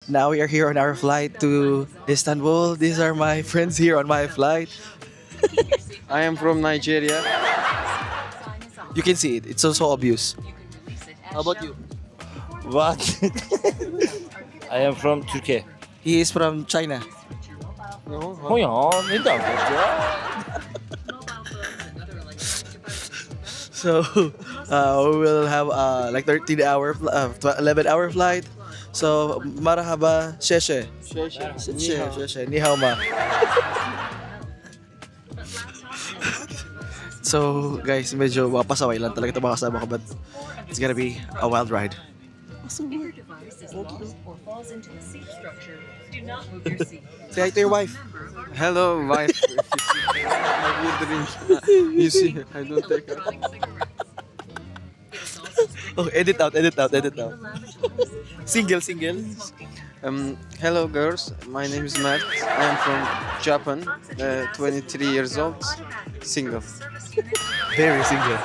Now we are here on our flight to Istanbul. These are my friends here on my flight. I am from Nigeria. You can see it. It's so obvious. How about you? What? I am from Turkey. He is from China. 뭐야? 왠지 안 봤죠? So we will have like 13-hour, 11-hour flight. So marhaba, sheshe. Sheshe, ni hao ma. So guys, medyo mapasaway lang talaga ito mga kasama ko, but it's gonna be a wild ride. Say hi to your wife. Hello, wife. Have you drink? You see, I don't take it. Oh, edit out. Single. Hello, girls. My name is Matt. I am from Japan. 23 years old. Single. Very single.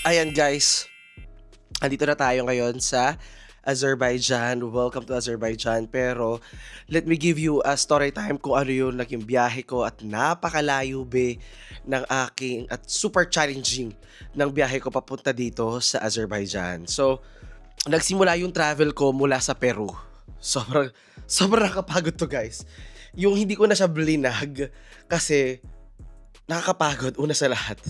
Ayan guys, andito na tayo ngayon sa Azerbaijan. Welcome to Azerbaijan. Pero let me give you a story time kung ano yung naging biyahe ko at napakalayo be ng aking at super challenging ng biyahe ko papunta dito sa Azerbaijan. So, nagsimula yung travel ko mula sa Peru. Sobrang nakakapagod to guys. Yung hindi ko na siya blinag kasi nakakapagod una sa lahat.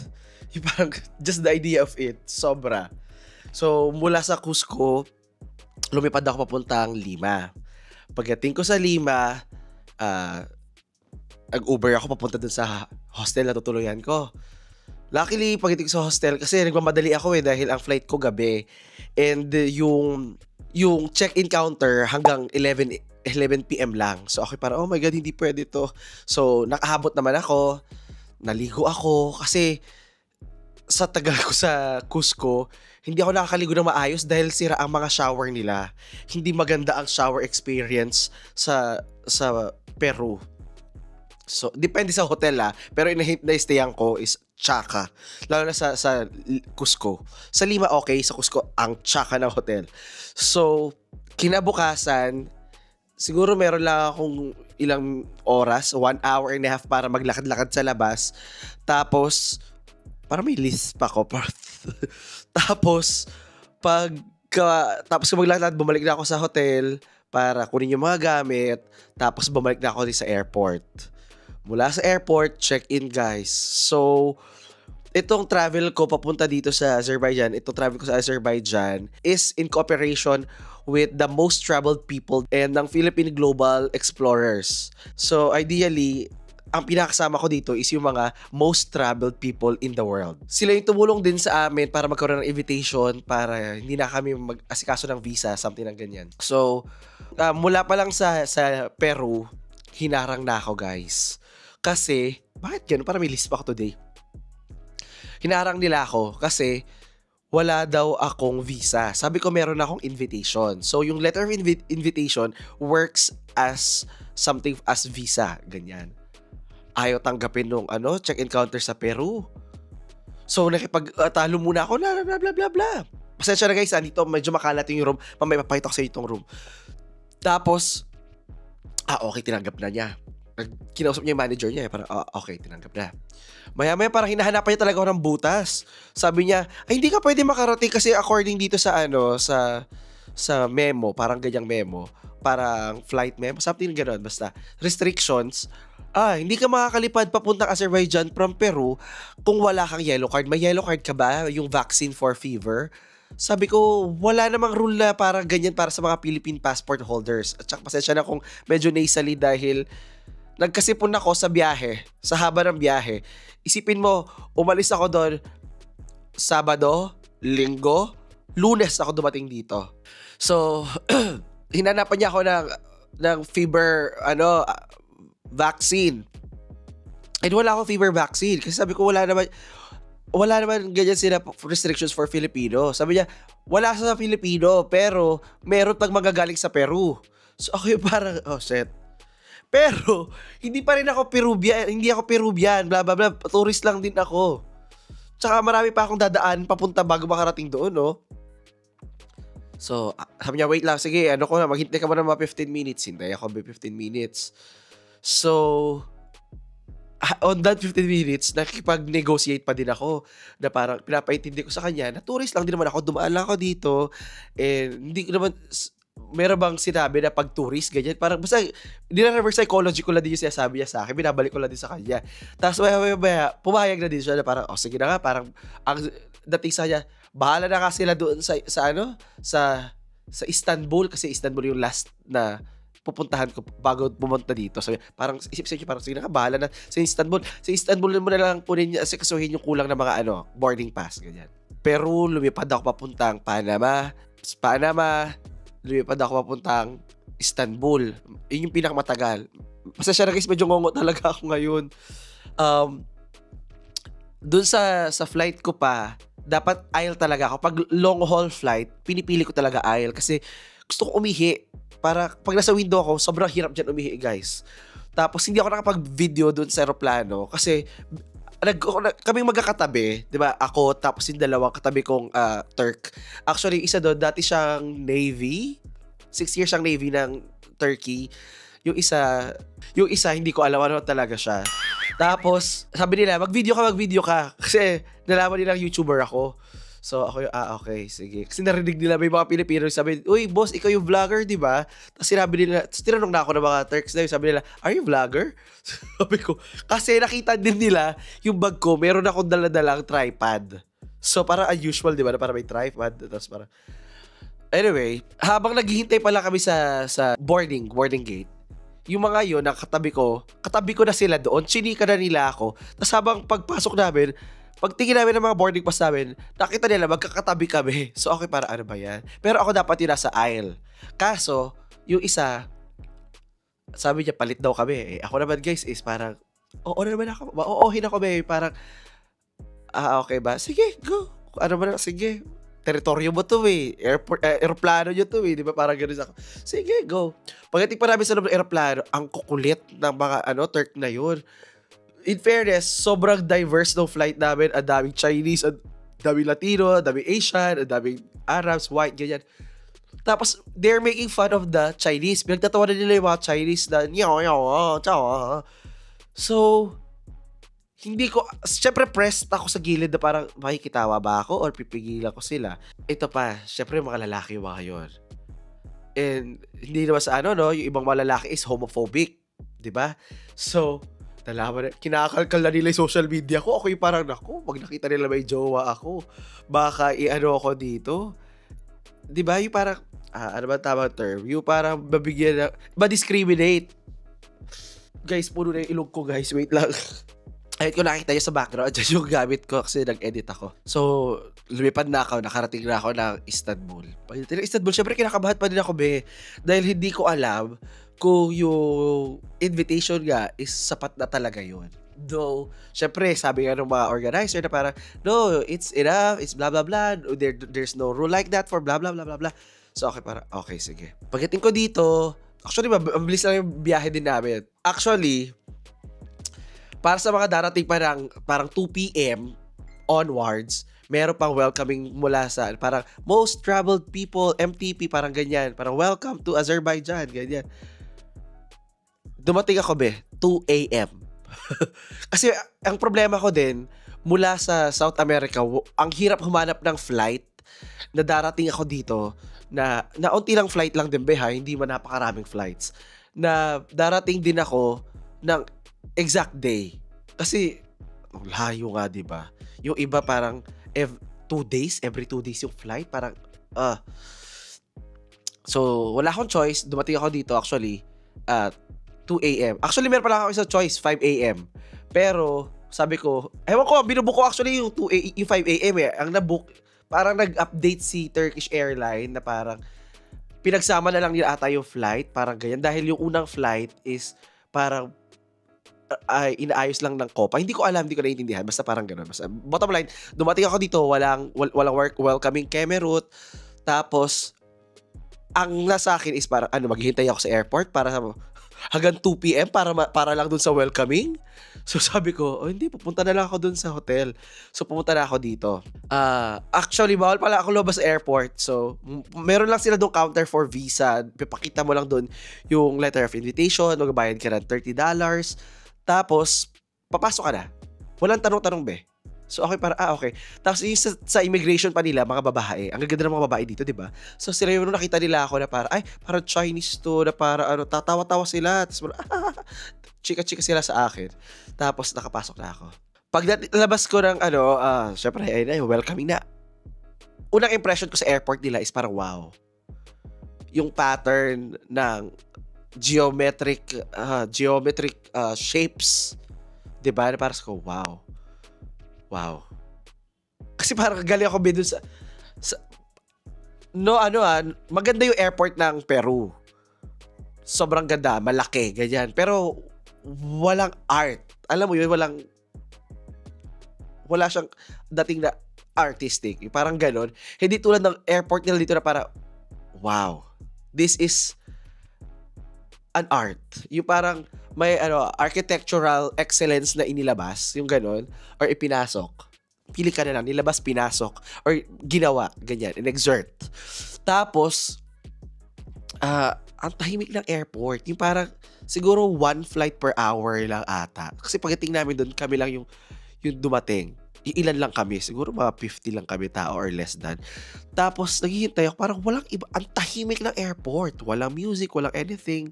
Yung parang just the idea of it, sobra. So, mula sa Cusco, lumipad ako papuntang Lima. Pagdating ko sa Lima, nag-Uber ako papunta dun sa hostel na tutuluyan ko. Luckily, pagdating sa hostel, kasi nagmamadali ako dahil ang flight ko gabi. And yung check-in counter hanggang 11 PM lang. So, ako parang, oh my God, hindi pwede to. So, nakahabot naman ako, naligo ako, kasi sa tagal ko sa Cusco, hindi ako nakakaligo ng maayos dahil sira ang mga shower nila. Hindi maganda ang shower experience sa Peru. So, depende sa hotel pero na-stayan ko is tsaka. Lalo na sa Cusco. Sa Lima okay, sa Cusco ang tsaka ng hotel. So, kinabukasan, siguro meron lang akong ilang oras, 1 hour and a half para maglakad-lakad sa labas. Tapos, para may list pa ko. Tapos kung maglakad, bumalik na ako sa hotel para kunin yung mga gamit. Tapos bumalik na ako din sa airport. Mula sa airport, check-in guys. So, itong travel ko papunta dito sa Azerbaijan, is in cooperation with the most traveled people and ng Philippine Global Explorers. So, ideally, ang pinakasama ko dito is yung mga most traveled people in the world. Sila yung tumulong din sa amin para magkaroon ng invitation para hindi na kami mag-asikaso ng visa, something ng ganyan. So, mula pa lang sa Peru, hinarang na ako guys. Kasi, bakit gano'n? Para may list pa ako today. Hinarang nila ako kasi wala daw akong visa. Sabi ko meron akong invitation. So, yung letter of invitation works as something as visa. Ganyan. Ayaw tanggapin nung check-in counter sa Peru. So, nakipagtalo muna ako, blah, blah, blah, blah, blah. Pasensya na guys, dito medyo makalat yung room. Mamaya papakita ko sa itong room. Tapos, okay, tinanggap na niya. Kinausap niya yung manager niya. Parang, okay, tinanggap na. Maya-maya parang hinahanapan niya talaga ako ng butas. Sabi niya, ay hindi ka pwede makarating kasi according dito sa sa memo, parang ganyang memo. Parang flight memo, something gano'n. Basta, restrictions. Hindi ka makakalipad papuntang Azerbaijan from Peru kung wala kang yellow card. May yellow card ka ba? Yung vaccine for fever? Sabi ko, wala namang rule na parang ganyan para sa mga Philippine passport holders. At saka pasensya na kung medyo nasally dahil nagkasipon ako sa biyahe, sa haba ng biyahe. Isipin mo, umalis ako doon Sabado, Linggo, Lunes ako dumating dito. So, hinanapan niya ako ng fever, vaccine. And wala akong fever vaccine. Kasi sabi ko, wala naman ganyan sila restrictions for Filipino. Sabi niya, wala sa Filipino, pero meron pag magagaling sa Peru. So ako yung parang, oh shit. Pero, hindi pa rin ako Peruvian, blah blah blah, tourist lang din ako. Tsaka marami pa akong dadaan papunta bago makarating doon, no? So, sabi niya, wait lang, sige, maghintay ka muna ng mga 15 minutes. Hintay ako by 15 minutes. So, on that 15 minutes, nakikipag-negotiate pa din ako na parang pinapaintindi ko sa kanya na tourist lang din naman ako, dumaan lang ako dito, and hindi ko naman, meron bang sinabi na pag tourist, ganyan, parang basta, nire-reverse psychology ko lang din yung sinasabi niya sa akin, binabalik ko lang din sa kanya. Tapos maya, pumayag na din siya na parang, sige na nga, parang, ang dating sa kanya, bahala na nga sila doon sa Istanbul, kasi Istanbul yung last na pupuntahan ko bago pumunta dito. So, parang isip-isip parang sige na ka, bahala na sa Istanbul. Sa Istanbul mo na lang kunin niya, kasuhin yung kulang ng mga boarding pass, ganyan. Peru, lumipad ako papuntang Panama, lumipad ako papuntang Istanbul. Yun yung pinakamatagal. Basta siya guys, medyo ngongo talaga ako ngayon. Doon sa flight ko pa, dapat aisle talaga ako. Pag long haul flight, pinipili ko talaga aisle kasi gusto ko umihi. Para pag nasa window ako, sobrang hirap dyan umihi, guys. Tapos hindi ako nakapag-video doon sa aeroplano kasi kaming magkakatabi, 'di ba? Ako tapos yung dalawang katabi kong Turk. Actually, isa doon dati siyang Navy. 6 years siyang Navy ng Turkey. Yung isa hindi ko alam ano talaga siya. Tapos sabi nila, mag-video ka kasi nalaman nilang YouTuber ako. So ako yung, okay, sige. Kasi narinig nila may mga Pilipino sabi, uy, boss, ikaw yung vlogger, di ba? Tapos sinabi nila, tinanong na ako ng mga Turks na yun, sabi nila, are you vlogger? Sabi ko, kasi nakita din nila yung bag ko, meron akong daladalang tripod. So parang unusual, di ba? Para may tripod. Tapos parang, anyway, habang naghihintay pala kami sa boarding gate, yung mga yun, katabi ko na sila doon, chinika na nila ako. Tapos habang pagpasok namin, pagtingin namin ng mga boarding pass namin, nakita nila magkakatabi kami. So, okay, para ano ba yan? Pero ako dapat yun nasa aisle. Kaso, yung isa, sabi niya, palit daw kami. Ako naman, guys, is parang, oo naman ako. Oo-ohin ako, parang, okay ba? Sige, go. Ano ba na? Sige. Teritoryo mo to, aeroplano nyo to, di ba? Parang gano'n ako. Sige, go. Pagdating pa namin sa loob ng aeroplano, ang kukulit ng mga, Turk na yun. In fairness, sobrang diverse ng flight namin. Ang daming Chinese, ang daming Latino, ang daming Asian, ang daming Arabs, white, ganyan. Tapos, they're making fun of the Chinese. Pinagtatawa na nila yung mga Chinese na, so, hindi ko, syempre pressed ako sa gilid na parang, makikitawa ba ako or pipigilan ko sila? Ito pa, syempre mga lalaki yung mga yun. And, hindi naman sa yung ibang mga lalaki is homophobic. Diba? So, kinakalkal na nila yung social media ko. Ako yung parang, pag nakita nila may jowa ako, baka ako dito. Diba? Yung parang, ano ba tamang term? Yung parang mabigyan na, ma-discriminate. Guys, puno na yung ilong ko, guys. Wait lang. Ayun ko nakita nyo sa background. Dyan yung gamit ko kasi nag-edit ako. So, lumipad na ako. Nakarating na ako ng Istanbul. Pagdating ng Istanbul, syempre kinakabahan pa din ako, dahil hindi ko alam kung yung invitation nga is sapat na talaga yun. Though, syempre, sabi nga ng mga organizer na parang, no, it's enough, it's blah blah blah, there's no rule like that for blah blah blah blah blah. So, okay, sige. Pagdating ko dito, actually, mabilis lang yung biyahe din namin. Actually, para sa mga darating parang 2 p.m. onwards, meron pang welcoming mula sa parang most traveled people, MTP, parang ganyan. Parang welcome to Azerbaijan, ganyan. Dumating ako 2 a.m. Kasi ang problema ko din, mula sa South America, ang hirap humanap ng flight na darating ako dito na unti lang flight lang din hindi man napakaraming flights. Na darating din ako ng exact day. Kasi layo nga, 'di ba? Yung iba parang every 2 days yung flight, parang So, wala akong choice. Dumating ako dito actually at 2 a.m. Actually, meron pala ako isang choice, 5 a.m. Pero, sabi ko, ewan ko, binubook ko actually yung 5 a.m. Ang nabook, parang nag-update si Turkish Airline na parang, pinagsama na lang nila ata yung flight, parang ganyan. Dahil yung unang flight is parang ay inaayos lang ng Copa. Hindi ko alam, hindi ko naiintindihan. Basta parang gano'n. Basta, bottom line, dumating ako dito, walang welcoming Kemerut. Tapos, ang nasa akin is parang, maghihintay ako sa airport para hanggang 2 p.m. para lang dun sa welcoming. So sabi ko, hindi, pupunta na lang ako dun sa hotel. So pumunta na ako dito. Actually, bawal pala ako lumabas sa airport. So, meron lang sila dun counter for visa. Pipakita mo lang dun yung letter of invitation. Magbabayad ka ng $30. Tapos, papasok ka na. Walang tanong-tanong, be. So, okay, okay. Tapos, yung sa immigration pa nila, mga babae. Ang gaganda ng mga babae dito, di ba? So, sila yung nakita nila ako na parang Chinese to, na tatawa-tawa sila. Tapos, chika-chika sila sa akin. Tapos, nakapasok na ako. Pag labas ko ng, syempre, welcoming na. Unang impression ko sa airport nila is parang, wow. Yung pattern ng geometric shapes. Di ba? Parang ko, wow. Kasi parang galing ako dun sa maganda yung airport ng Peru. Sobrang ganda, malaki, ganyan. Pero walang art. Alam mo yun, wala siyang dating na artistic. Parang ganon. Hindi tulad ng airport nila dito na parang, wow, this is an art. Yung parang may architectural excellence na inilabas, yung ganon, or ipinasok. Pili ka na lang, nilabas, pinasok, or ginawa, ganyan, in-exert. Tapos, ang tahimik ng airport, yung parang, siguro 1 flight per hour lang ata. Kasi pagdating namin doon, kami lang yung dumating. Ilan lang kami, siguro mga 50 lang kami tao or less than. Tapos, naghihintay ako, parang walang iba, ang tahimik ng airport. Walang music, walang anything.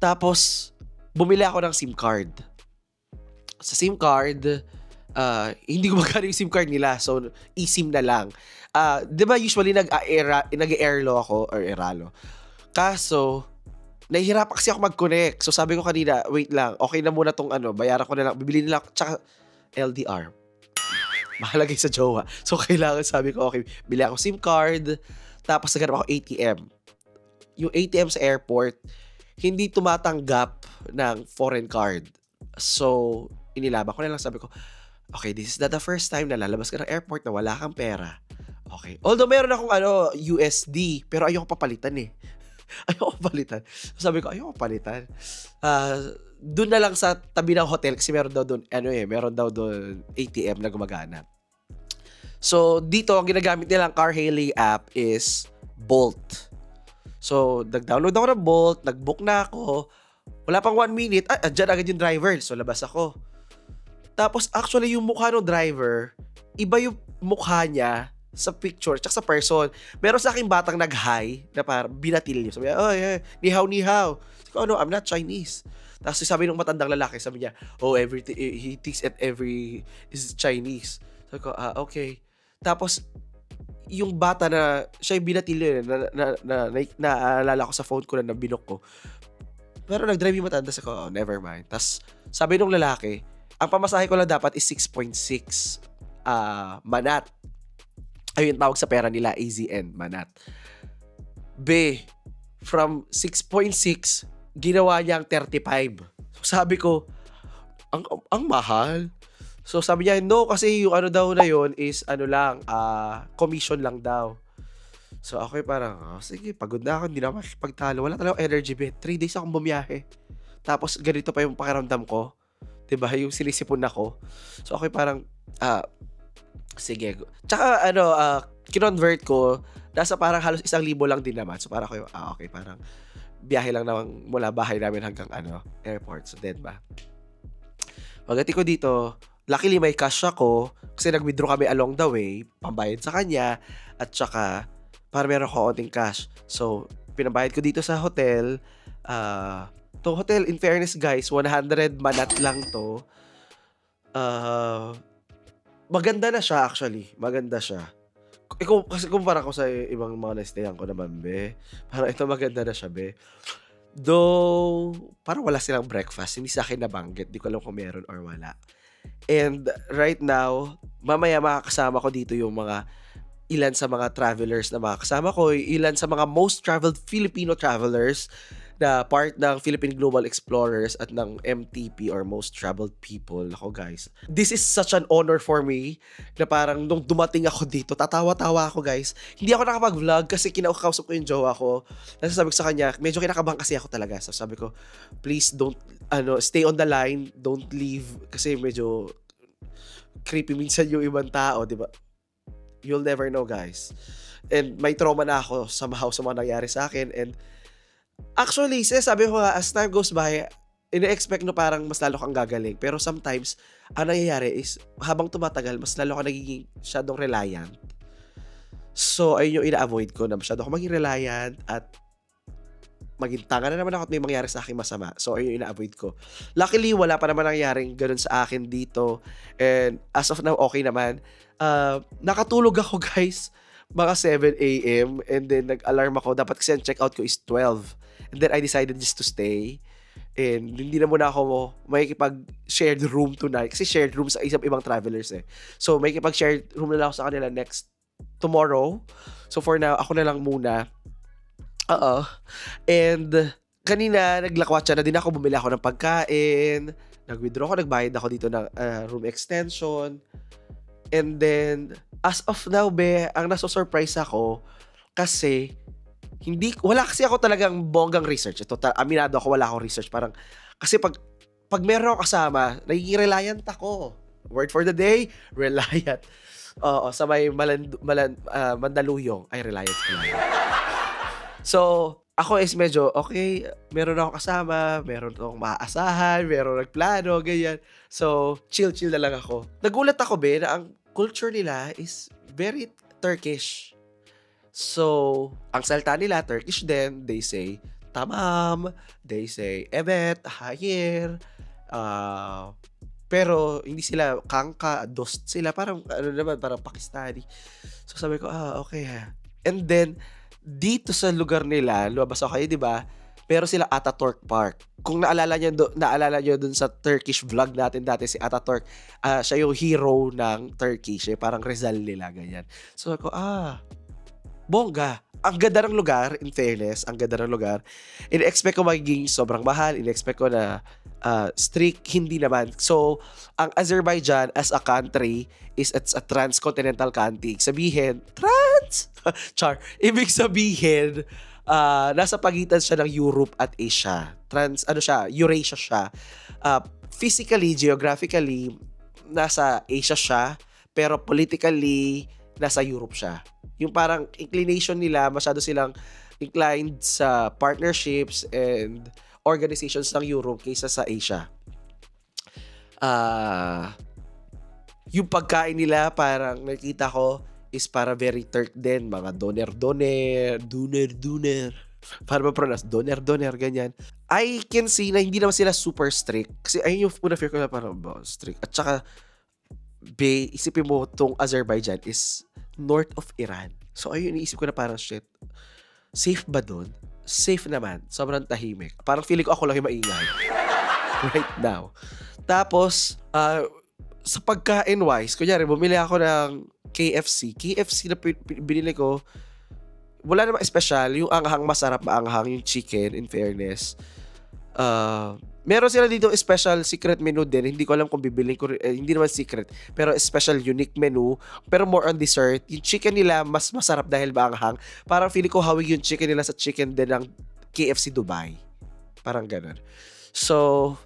Tapos, bumili ako ng SIM card. Sa SIM card, hindi ko magkano yung SIM card nila. So, eSIM na lang. Di ba usually nag-airlo ako or Eralo? Kaso, nahihirapan kasi ako mag-connect. So, sabi ko kanina, wait lang, okay na muna tong bayaran ko na lang. Bibili nila ako, tsaka LDR. Mahalagay sa jowa. So, kailangan, sabi ko, okay, bili ako SIM card. Tapos, naganap ako ATM. Yung ATM sa airport, hindi tumatanggap ng foreign card. So, inilaban ko na lang. Sabi ko, okay, this is not the first time na lalabas ka ng airport na wala kang pera. Okay. Although, meron akong USD, pero ayoko papalitan eh. Ayoko palitan. So, sabi ko, ayoko palitan. Doon na lang sa tabi ng hotel kasi meron daw doon ATM na gumagana. So, dito, ang ginagamit nilang car hailing app is Bolt. So, nag-download ako ng Bolt, nag-book na ako. Wala pang 1 minute, andyan agad yung driver. So, labas ako. Tapos, actually, yung mukha ng driver, iba yung mukha niya sa picture, tsaka sa person. Meron sa aking batang nag-hi, na parang binatil niya. Sabi niya, ni hao. Sabi ko, I'm not Chinese. Tapos sabi ng matandang lalaki, sabi niya, everything, he thinks at every is Chinese. Sabi ko, okay. Tapos, yung bata na, siya yung binatil niya, naalala ko sa phone ko na binok ko. Pero nag-drive yung matanda, sabi ko, never mind. Tapos, sabi ng lalaki, ang pamasahe ko lang dapat is 6.6 manat. Ayun tawag sa pera nila, AZN, manat. From 6.6, ginawa niyang 35. So, sabi ko, ang mahal. So, sabi niya, no, kasi yung daw na yun is, commission lang daw. So, ako parang, sige, pagod na ako, hindi na makikipagtalo. Wala talagang energy, 3 days akong bumiyahe. Tapos, ganito pa yung pakiramdam ko. Diba? Yung sinisipon ako. So, ako parang, sige. Tsaka, kinonvert ko, nasa parang halos 1,000 lang din naman. So, parang ako, okay, parang, biyahe lang naman mula bahay namin hanggang, airport. So, then ba? Pagdating ko dito, luckily may cash ako, kasi nag-withdraw kami along the way, pambayad sa kanya, at tsaka, para meron ko konting cash. So, pinabayad ko dito sa hotel, to hotel, in fairness guys, 100 manat lang to. Maganda na siya actually. Maganda siya. Kasi kumpara ko sa ibang mga na-stayan ko naman, be. Parang ito maganda na siya, be. Though, parang wala silang breakfast. Hindi sa akin nabanggit. Di ko alam kung meron or wala. And right now, mamaya makakasama ko dito yung ilan sa mga travelers na mga kasama ko, ilan sa mga most traveled Filipino travelers na part ng Philippine Global Explorers at ng MTP or Most Traveled People. Ako guys, this is such an honor for me na parang nung dumating ako dito, tatawa-tawa ako guys. Hindi ako nakapag-vlog kasi kinakausap ko yung jowa ko. Nasasabi ko sa kanya, medyo kinakabahan kasi ako talaga. So sabi ko, please don't, stay on the line, don't leave. Kasi medyo creepy minsan yung ibang tao, di ba? You'll never know guys. And may trauma na ako somehow sa mga nangyari sa akin. And actually, sabi ko nga, as time goes by, ina-expect no parang mas lalo kang gagaling. Pero sometimes, ang nangyayari is, habang tumatagal, mas lalo kang nagiging masyadong reliant. So, ayun yung ina-avoid ko na masyado akong maging reliant at maging tanga na naman ako at may mangyari sa akin masama. So, ayun yung ina-avoid ko. Luckily, wala pa naman nangyaring ganun sa akin dito. And as of now, okay naman. Nakatulog ako, guys, mga 7 a.m. and then nag-alarm ako. Dapat kasi ang check-out ko is 12. And then I decided just to stay. And hindi na muna ako makikipag-shared room tonight. Kasi shared room sa isang ibang travelers eh. So may makikipag-shared room na lang ako sa kanila tomorrow. So for now, ako na lang muna. And kanina, naglakwatsa na din ako. Bumili ako ng pagkain. Nag-withdraw ako. Nagbayad ako dito ng room extension. And then, as of now, ang naso-surprise ako kasi wala kasi ako talagang bonggang research. Ito, aminado ako, wala akong research. Parang, kasi pag meron ako kasama, nagiging reliant ako. Word for the day, reliant. Oo, sa may Mandaluyong, ay reliant ko lang. So, ako is medyo, okay, meron ako kasama, meron akong maaasahan, meron nagplano, ganyan. So, chill na lang ako. Nagulat ako, na ang culture nila is very Turkish. So, ang salita nila, Turkish din. They say, tamam. They say, evet, hayır. Pero, hindi sila kanka, dost sila. Parang, parang Pakistani. So, sabi ko, okay ha. And then, dito sa lugar nila, lumabas ako kayo, di ba? Pero sila Ataturk Park. Kung naalala nyo dun sa Turkish vlog natin dati, si Ataturk, siya yung hero ng Turkey. Siya parang Rizal nila, ganyan. So ako, bongga. Ang ganda ng lugar, in fairness, ang ganda ng lugar. In-expect ko magiging sobrang mahal. In-expect ko na strict, hindi naman. So, ang Azerbaijan as a country it's a transcontinental country. Sabihin, Ibig sabihin, nasa pagitan siya ng Europe at Asia. Eurasia siya. Physically, geographically, nasa Asia siya, pero politically, nasa Europe siya. Yung parang inclination nila, masyado silang inclined sa partnerships and organizations ng Europe kaysa sa Asia. Yung pagkain nila, parang nakita ko, is para very Turk din. Mga doner. Para ma-pronounce, doner, ganyan. I can see na hindi naman sila super strict. Kasi ayun yung una fear ko na parang strict. At saka, isipin mo, tong Azerbaijan is north of Iran. So ayun, iniisip ko na parang shit. Safe ba dun? Safe naman. Sobrang tahimik. Parang feeling ko ako lang yung maingay. Right now. Tapos, sa pagkain-wise, kunyari, bumili ako ng KFC. KFC na binili ko, wala namang special. Yung anghang masarap, maanghang yung chicken, in fairness. Meron sila dito special secret menu din. Hindi ko alam kung bibilin ko. Hindi naman secret. Pero special unique menu. Pero more on dessert. Yung chicken nila mas masarap dahil maanghang. Parang feeling ko hawig yung chicken nila sa chicken din ng KFC Dubai. Parang ganun. So,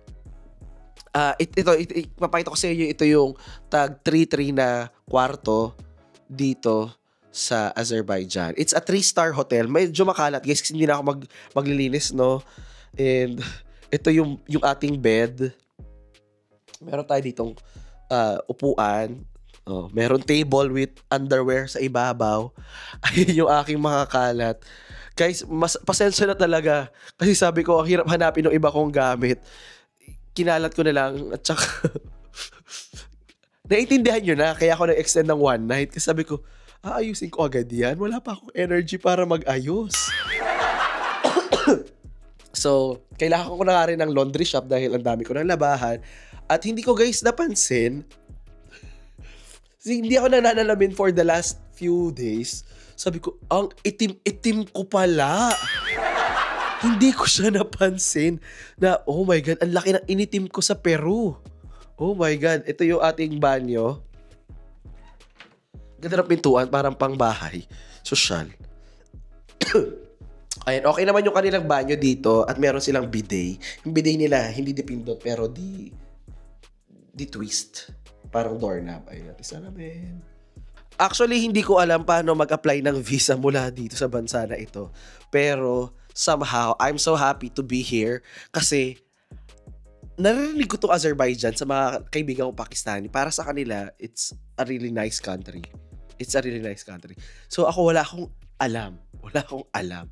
papakita ko sa inyo. Ito yung tag 3-3 na kwarto dito sa Azerbaijan. It's a 3-star hotel. Medyo makalat, guys, kasi hindi na ako maglilinis, no? And ito yung ating bed. Meron tayo ditong upuan. Meron table with underwear sa ibabaw. Ayun yung aking mga kalat. Guys, pasensya na talaga. Kasi sabi ko, ang hirap hanapin ng iba kong gamit. Kinalat ko na lang. At saka, naiintindihan nyo na. Kaya ako nag-extend ng one night. Kasi sabi ko, aayusin ko agad yan. Wala pa akong energy para mag-ayos. So, kailangan ko na nga rin ng laundry shop dahil ang dami ko ng labahan. At hindi ko guys napansin, hindi ako nananalamin for the last few days, sabi ko, ang itim-itim ko pala. Hindi ko siya napansin na, oh my God, ang laki ng initim ko sa Peru. Oh my God, ito yung ating banyo. Ganda ng pintuan, parang pangbahay. Sosyal. Ayan, okay naman yung kanilang banyo dito at meron silang bidet. Yung bidet nila, hindi dipindot, pero di twist. Parang doorknob. Ayun, isa namin. Actually, hindi ko alam paano mag-apply ng visa mula dito sa bansa na ito. Pero, somehow, I'm so happy to be here kasi narinig ko to Azerbaijan sa mga kaibigan ko Pakistani. Para sa kanila, it's a really nice country. It's a really nice country. So, ako wala akong alam.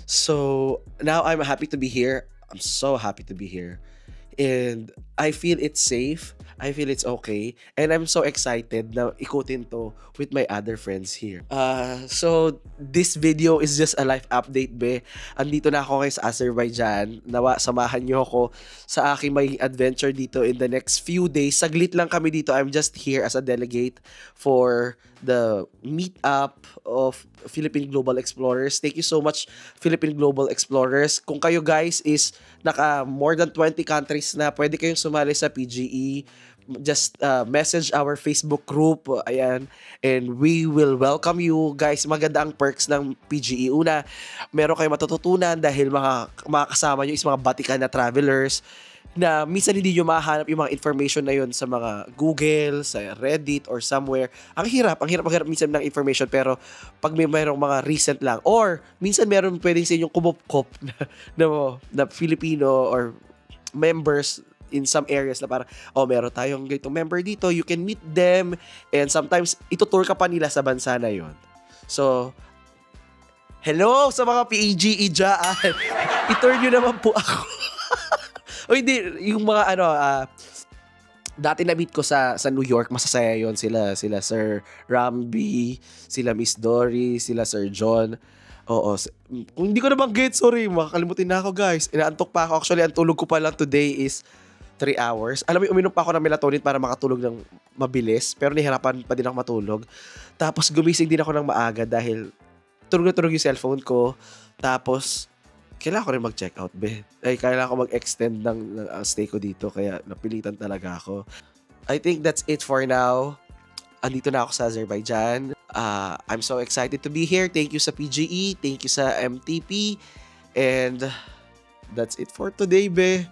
So, now I'm happy to be here. I'm so happy to be here. And I feel it's safe. I feel it's okay. And I'm so excited na ikutin to with my other friends here. So, this video is just a life update, be. Andito na ako guys sa Azerbaijan. Nawa, samahan nyo ako sa aking may adventure dito in the next few days. Saglit lang kami dito. I'm just here as a delegate for the meetup of Philippine Global Explorers. Thank you so much, Philippine Global Explorers. Kung kayo guys is naka more than 20 countries na, pwede kayong sumali sa PGE. Just message our Facebook group, ayan, and we will welcome you guys. Maganda ang perks ng PGE. Una, meron kayong matututunan dahil mga kasama nyo is mga batikan na travelers na minsan hindi nyo mahanap yung mga information na yun sa mga Google, sa Reddit, or somewhere. Ang hirap minsan ng information, pero pag mayroong mga recent lang, or minsan meron pwedeng sa inyong kumupkop na Filipino or members in some areas na parang, oh, meron tayong ganitong member dito, you can meet them, and sometimes itutour ka pa nila sa bansa na yon. So, hello sa mga PGE dyan. I-tour nyo naman po ako. O hindi, yung mga dati na-meet ko sa New York, masasaya yon sila Sir Ramby, sila Miss Dory, sila Sir John. Oo. Kung hindi ko nabanggit, sorry, makakalimutin na ako guys. Inaantok pa ako. Actually, ang tulog ko pa lang today is 3 hours. Alam mo, uminom pa ako ng melatonin para makatulog ng mabilis, pero nahihirapan pa din ako matulog. Tapos gumising din ako ng maaga dahil tulog na tulog yung cellphone ko. Tapos kailangan ko rin mag-check out, be. Ay, kailangan ko mag-extend ng stay ko dito, kaya napilitan talaga ako. I think that's it for now. Andito na ako sa Azerbaijan. I'm so excited to be here. Thank you sa PGE. Thank you sa MTP. And that's it for today, be.